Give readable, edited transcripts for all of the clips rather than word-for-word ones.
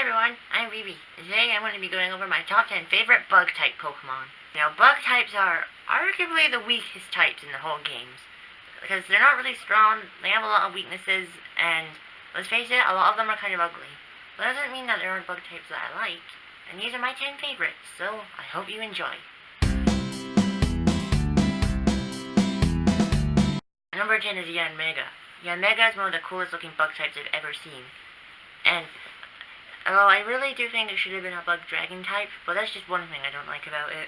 everyone, I'm Vivi. Today I'm going to be going over my top 10 favorite bug-type Pokemon. Now, bug types are arguably the weakest types in the whole games, because they're not really strong, they have a lot of weaknesses, and let's face it, a lot of them are kind of ugly. But that doesn't mean that there aren't bug types that I like, and these are my 10 favorites, so I hope you enjoy. Number 10 is Yanmega. Yanmega is one of the coolest looking bug types I've ever seen. And although I really do think it should have been a bug dragon type, but that's just one thing I don't like about it.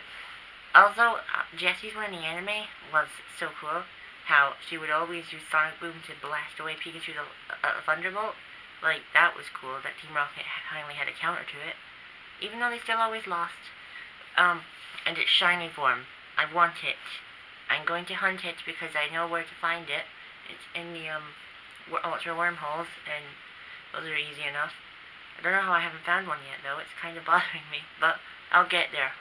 Also, Jessie's one in the anime was so cool. How she would always use Sonic Boom to blast away Pikachu's Thunderbolt. Like, that was cool, that Team Rocket finally had a counter to it. Even though they still always lost. And its shiny form. I want it. I'm going to hunt it because I know where to find it. It's in the, ultra wormholes, and those are easy enough. I don't know how I haven't found one yet, though. It's kind of bothering me, but I'll get there.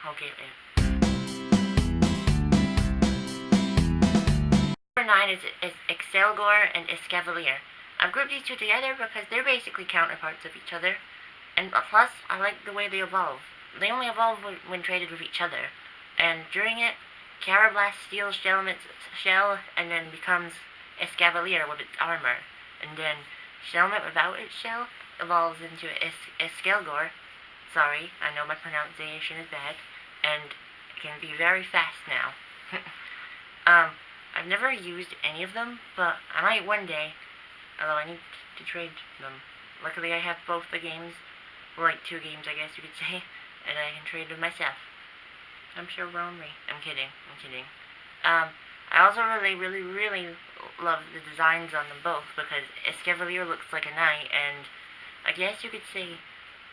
Number 9 is Excelgor and Escavalier. I've grouped these two together because they're basically counterparts of each other, and plus, I like the way they evolve. They only evolve when traded with each other, and during it, Carablast steals Shelmet's shell and then becomes Escavalier with its armor, and then Shelmet without its shell evolves into Escalgor. Sorry, I know my pronunciation is bad, and can be very fast now. I've never used any of them, but I might one day, although I need to trade them. Luckily I have both the games, well, like 2 games I guess you could say, and I can trade them myself. I'm sure Romy. I'm kidding. I also really love the designs on them both, because Escavalier looks like a knight, and I guess you could say,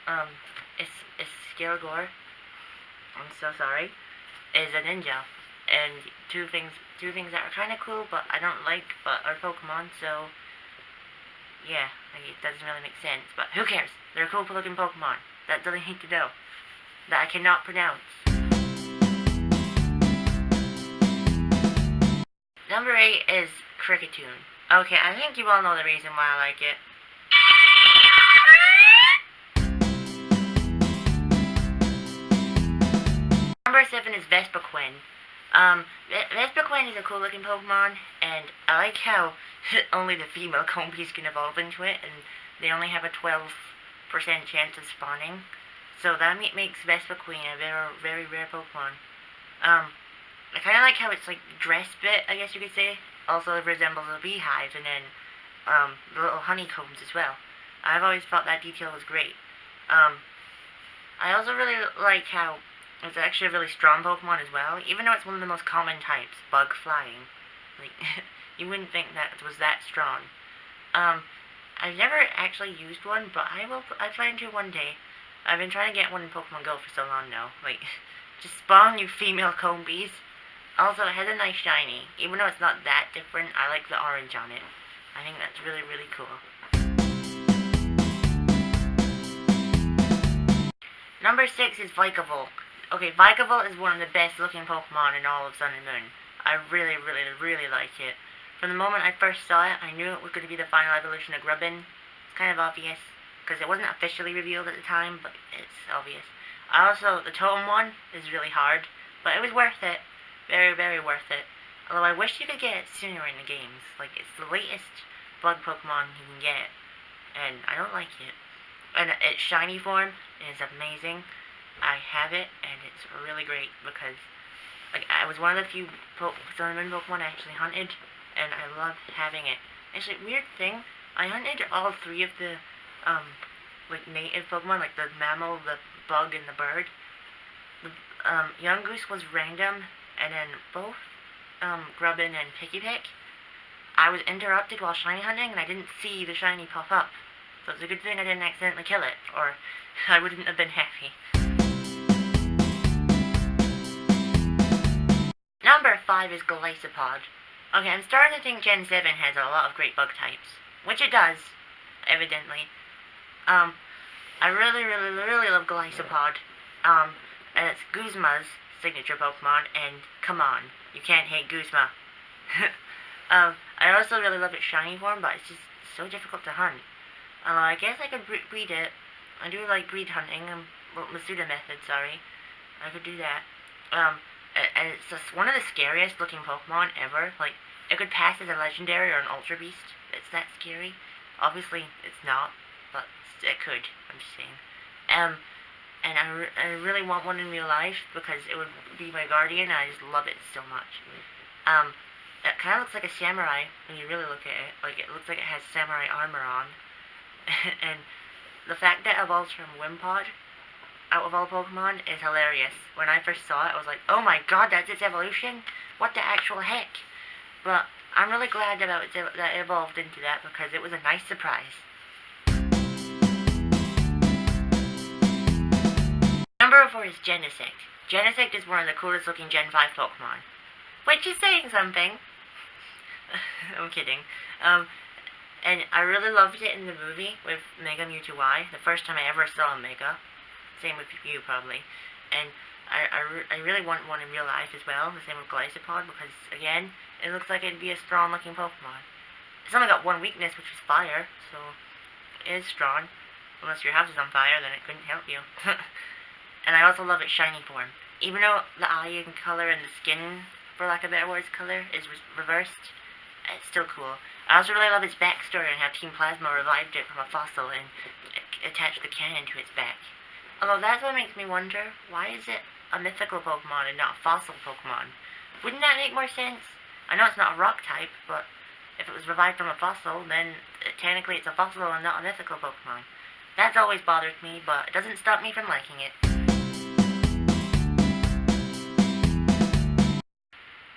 Escalgor, I'm so sorry, is a ninja. And two things that are kind of cool, but I don't like, but are Pokemon, so, yeah, like, it doesn't really make sense, but who cares? They're cool looking Pokemon. That's all I need to know. That I cannot pronounce. Number 8 is Cricketune. Okay, I think you all know the reason why I like it. Number 7 is Vespiquen. Vespiquen is a cool looking Pokemon, and I like how only the female Combees can evolve into it, and they only have a 12% chance of spawning. So that makes Vespiquen a very rare Pokemon. I kind of like how it's like dress bit, I guess you could say. Also, it resembles a beehive, and then the little honeycombs as well. I've always thought that detail was great. I also really like how it's actually a really strong Pokemon as well, even though it's one of the most common types, bug flying. Like, you wouldn't think that it was that strong. I've never actually used one, but I plan to one day. I've been trying to get one in Pokemon Go for so long now. Like, just spawn you female Combees. Also, it has a nice shiny. Even though it's not that different, I like the orange on it. I think that's really cool. Number 6 is Vikavolt. Okay, Vikavolt is one of the best looking Pokemon in all of Sun and Moon. I really like it. From the moment I first saw it, I knew it was going to be the final evolution of Grubbin. It's kind of obvious, because it wasn't officially revealed at the time, but it's obvious. Also, the Totem one is really hard, but it was worth it. Very worth it. Although I wish you could get it sooner in the games. Like, it's the latest bug Pokemon you can get, and I don't like it. And its shiny form is amazing. I have it, and it's really great, because, like, I was one of the few Sun and Moon Pokemon I actually hunted, and I loved having it. Actually, weird thing, I hunted all 3 of the, like, native Pokemon, like the mammal, the bug, and the bird. The, Yungoos was random, and then both, Grubbin and Pikipek, I was interrupted while shiny hunting, and I didn't see the shiny pop up. So it's a good thing I didn't accidentally kill it, or I wouldn't have been happy. Number 5 is Golisopod. Okay, I'm starting to think Gen 7 has a lot of great bug types, which it does, evidently. I really love Golisopod, and it's Guzma's signature Pokemon, and come on, you can't hate Guzma. I also really love its shiny form, but it's just so difficult to hunt. Although I guess I could breed it I do like breed hunting, well, Masuda method, sorry. I could do that. And it's just one of the scariest looking Pokemon ever. Like, it could pass as a legendary or an Ultra Beast. It's that scary. Obviously, it's not, but it could. I'm just saying. And I really want one in real life because it would be my guardian. And I just love it so much. It kind of looks like a samurai when you really look at it. Like, it looks like it has samurai armor on. And the fact that it evolves from Wimpod out of all Pokemon is hilarious. When I first saw it, I was like, oh my god, that's its evolution? What the actual heck? But I'm really glad that it evolved into that because it was a nice surprise. Number 4 is Genesect. Genesect is one of the coolest looking Gen 5 Pokemon. Which is saying something. I'm kidding. And I really loved it in the movie with Mega Mewtwo Y, the first time I ever saw a Mega. Same with you, probably. And I really want one in real life as well, the same with Glycopod, because, again, it looks like it'd be a strong-looking Pokemon. It's only got one weakness, which is fire, so it is strong. Unless your house is on fire, then it couldn't help you. And I also love its shiny form. Even though the eye and color and the skin, for lack of better words, color is reversed, it's still cool. I also really love its backstory and how Team Plasma revived it from a fossil and attached the cannon to its back. Although that's what makes me wonder, why is it a mythical Pokemon and not a fossil Pokemon? Wouldn't that make more sense? I know it's not a rock type, but if it was revived from a fossil, then technically it's a fossil and not a mythical Pokemon. That's always bothered me, but it doesn't stop me from liking it.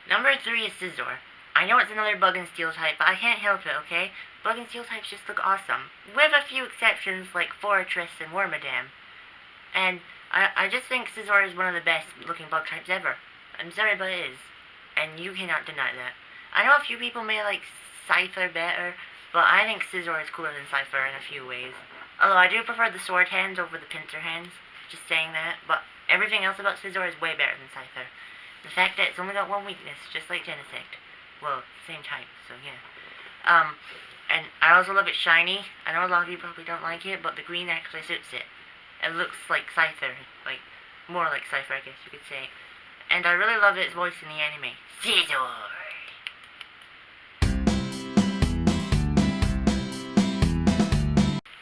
Number 3 is Scizor. I know it's another Bug and Steel type, but I can't help it, okay? Bug and Steel types just look awesome. With a few exceptions like Forretress and Wormadam. And I just think Scizor is one of the best looking bug types ever. I'm sorry, but it is. And you cannot deny that. I know a few people may like Scyther better, but I think Scizor is cooler than Scyther in a few ways. Although I do prefer the sword hands over the pincer hands. Just saying that. But everything else about Scizor is way better than Scyther. The fact that it's only got one weakness, just like Genesect. Well, same type, so yeah. And I also love it shiny. I know a lot of you probably don't like it, but the green actually suits it. It looks like Scyther, like, more like Scyther, I guess you could say. And I really love its voice in the anime. Scizor!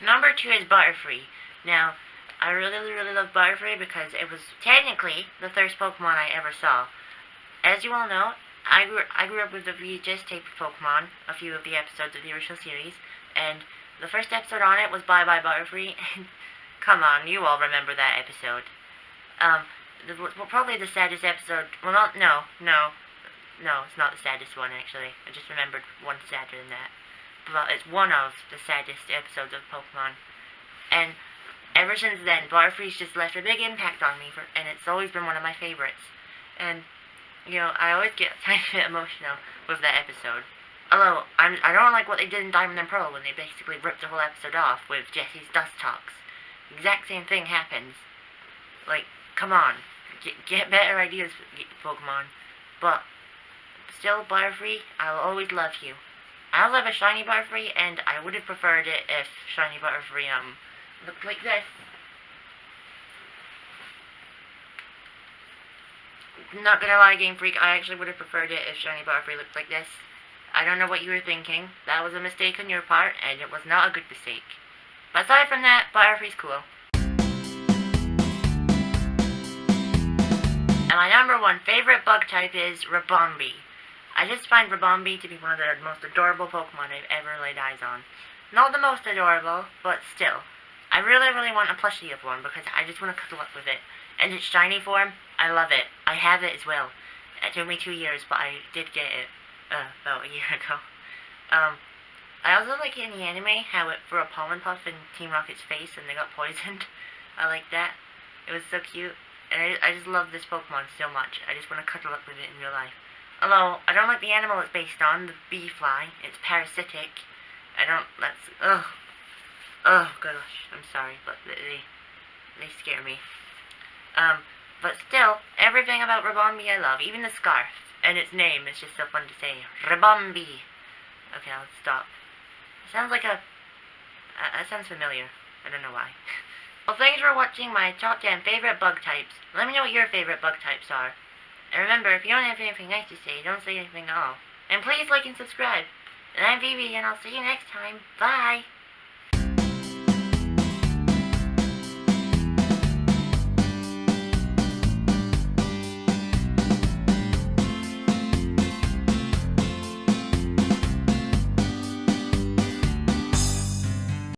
Number 2 is Butterfree. Now, I really love Butterfree because it was technically the first Pokemon I ever saw. As you all know, I grew up with the VHS tape of Pokemon, a few of the episodes of the original series, and the first episode on it was Bye Bye Butterfree, and come on, you all remember that episode. Probably the saddest episode, well no, it's not the saddest one actually, I just remembered one sadder than that. But it's one of the saddest episodes of Pokemon, and ever since then, Butterfree's just left a big impact on me, and it's always been one of my favorites. And, you know, I always get a tiny bit emotional with that episode. Although, I don't like what they did in Diamond and Pearl when they basically ripped the whole episode off with Jesse's Dust Talks. The exact same thing happens. Like, come on. Get better ideas, Pokemon. But, still, Butterfree, I'll always love you. I also have a shiny Butterfree, and I would have preferred it if shiny Butterfree, looked like this. Not gonna lie, Game Freak, I actually would have preferred it if shiny Butterfree looked like this. I don't know what you were thinking. That was a mistake on your part, and it was not a good mistake. But aside from that, Butterfree's cool. And my number 1 favorite bug type is Ribombee. I just find Ribombee to be one of the most adorable Pokemon I've ever laid eyes on. Not the most adorable, but still. I really want a plushie of one because I just want to cuddle up with it. And its shiny form, I love it. I have it as well. It took me 2 years, but I did get it about a year ago. I also like it in the anime, how it threw a pollen puff in Team Rocket's face and they got poisoned. I like that. It was so cute. And I just love this Pokemon so much. I just want to cuddle up with it in real life. Although, I don't like the animal it's based on, the bee fly. It's parasitic. Oh gosh, I'm sorry, but they scare me. But still, everything about Ribombee I love, even the scarf. And its name is just so fun to say. Ribombee. Okay, I'll stop. It sounds like that sounds familiar. I don't know why. Well, thanks for watching my top 10 favorite bug types. Let me know what your favorite bug types are. And remember, if you don't have anything nice to say, don't say anything at all. And please like and subscribe. And I'm Vivi, and I'll see you next time. Bye!